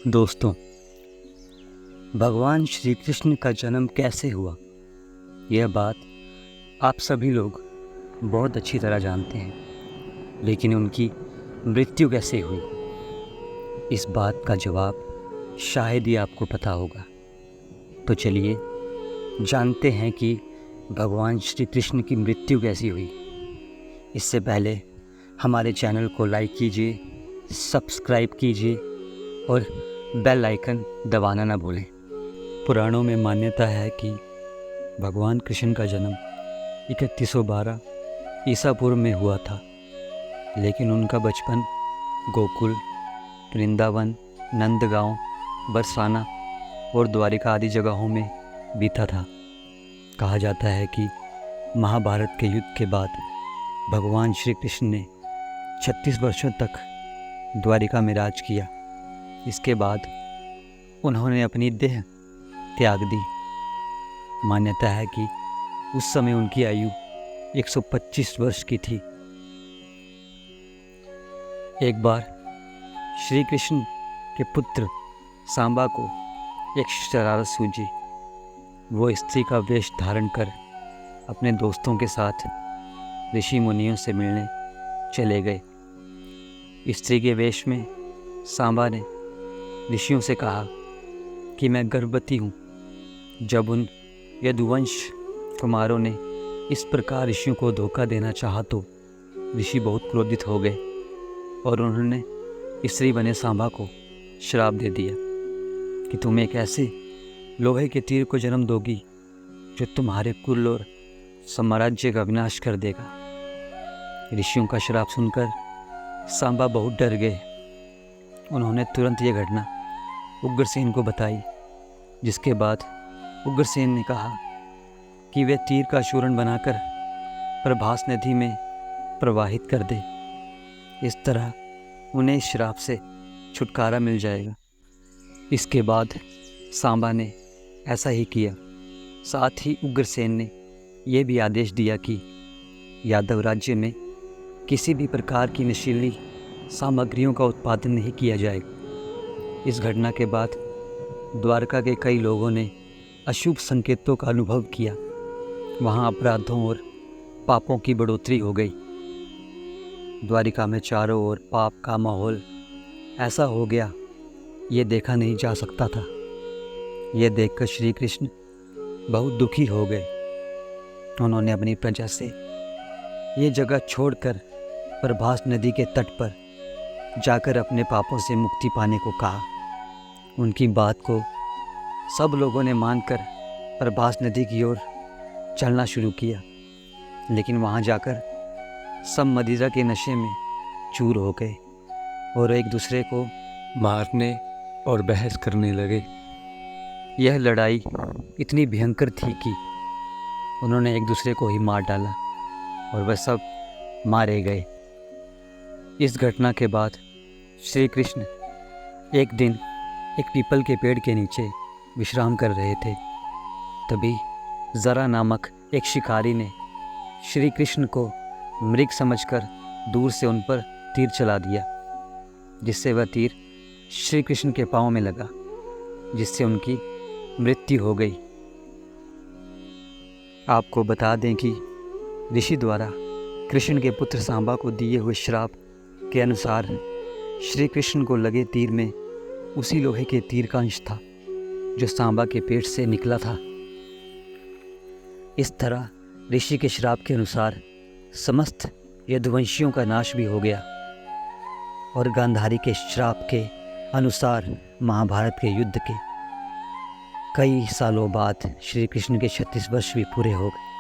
दोस्तों, भगवान श्री कृष्ण का जन्म कैसे हुआ, यह बात आप सभी लोग बहुत अच्छी तरह जानते हैं। लेकिन उनकी मृत्यु कैसे हुई, इस बात का जवाब शायद ही आपको पता होगा। तो चलिए जानते हैं कि भगवान श्री कृष्ण की मृत्यु कैसी हुई। इससे पहले हमारे चैनल को लाइक कीजिए, सब्सक्राइब कीजिए और बेल आइकन दबाना ना भूलें। पुराणों में मान्यता है कि भगवान कृष्ण का जन्म 3112 ईसा पूर्व में हुआ था, लेकिन उनका बचपन गोकुल, वृंदावन, नंदगांव, बरसाना और द्वारिका आदि जगहों में बीता था। कहा जाता है कि महाभारत के युद्ध के बाद भगवान श्री कृष्ण ने 36 वर्षों तक द्वारिका में राज किया। इसके बाद उन्होंने अपनी देह त्याग दी। मान्यता है कि उस समय उनकी आयु 125 वर्ष की थी। एक बार श्री कृष्ण के पुत्र सांबा को एक शरारत सूझी। वो स्त्री का वेश धारण कर अपने दोस्तों के साथ ऋषि मुनियों से मिलने चले गए। स्त्री के वेश में सांबा ने ऋषियों से कहा कि मैं गर्भवती हूँ। जब उन यदुवंश कुमारों ने इस प्रकार ऋषियों को धोखा देना चाहा तो ऋषि बहुत क्रोधित हो गए और उन्होंने स्त्री बने सांबा को श्राप दे दिया कि तुम एक ऐसे लोहे के तीर को जन्म दोगी जो तुम्हारे कुल और साम्राज्य का विनाश कर देगा। ऋषियों का श्राप सुनकर सांबा बहुत डर गए। उन्होंने तुरंत ये घटना उग्रसेन को बताई, जिसके बाद उग्रसेन ने कहा कि वे तीर का चूर्ण बनाकर प्रभास नदी में प्रवाहित कर दे। इस तरह उन्हें इस श्राप से छुटकारा मिल जाएगा। इसके बाद सांबा ने ऐसा ही किया। साथ ही उग्रसेन ने यह भी आदेश दिया कि यादव राज्य में किसी भी प्रकार की नशीली सामग्रियों का उत्पादन नहीं किया जाएगा। इस घटना के बाद द्वारका के कई लोगों ने अशुभ संकेतों का अनुभव किया। वहाँ अपराधों और पापों की बढ़ोतरी हो गई। द्वारिका में चारों ओर पाप का माहौल ऐसा हो गया, ये देखा नहीं जा सकता था। ये देखकर श्री कृष्ण बहुत दुखी हो गए। उन्होंने अपनी प्रजा से ये जगह छोड़कर प्रभास नदी के तट पर जाकर अपने पापों से मुक्ति पाने को कहा। उनकी बात को सब लोगों ने मानकर प्रभास नदी की ओर चलना शुरू किया, लेकिन वहाँ जाकर सब मदिरा के नशे में चूर हो गए और एक दूसरे को मारने और बहस करने लगे। यह लड़ाई इतनी भयंकर थी कि उन्होंने एक दूसरे को ही मार डाला और वह सब मारे गए। इस घटना के बाद श्री कृष्ण एक दिन एक पीपल के पेड़ के नीचे विश्राम कर रहे थे। तभी जरा नामक एक शिकारी ने श्री कृष्ण को मृग समझकर दूर से उन पर तीर चला दिया, जिससे वह तीर श्री कृष्ण के पांव में लगा, जिससे उनकी मृत्यु हो गई। आपको बता दें कि ऋषि द्वारा कृष्ण के पुत्र सांबा को दिए हुए श्राप के अनुसार श्री कृष्ण को लगे तीर में उसी लोहे के तीर का अंश था जो सांबा के पेट से निकला था। इस तरह ऋषि के श्राप के अनुसार समस्त यदुवंशियों का नाश भी हो गया और गांधारी के श्राप के अनुसार महाभारत के युद्ध के कई सालों बाद श्री कृष्ण के 36 वर्ष भी पूरे हो गए।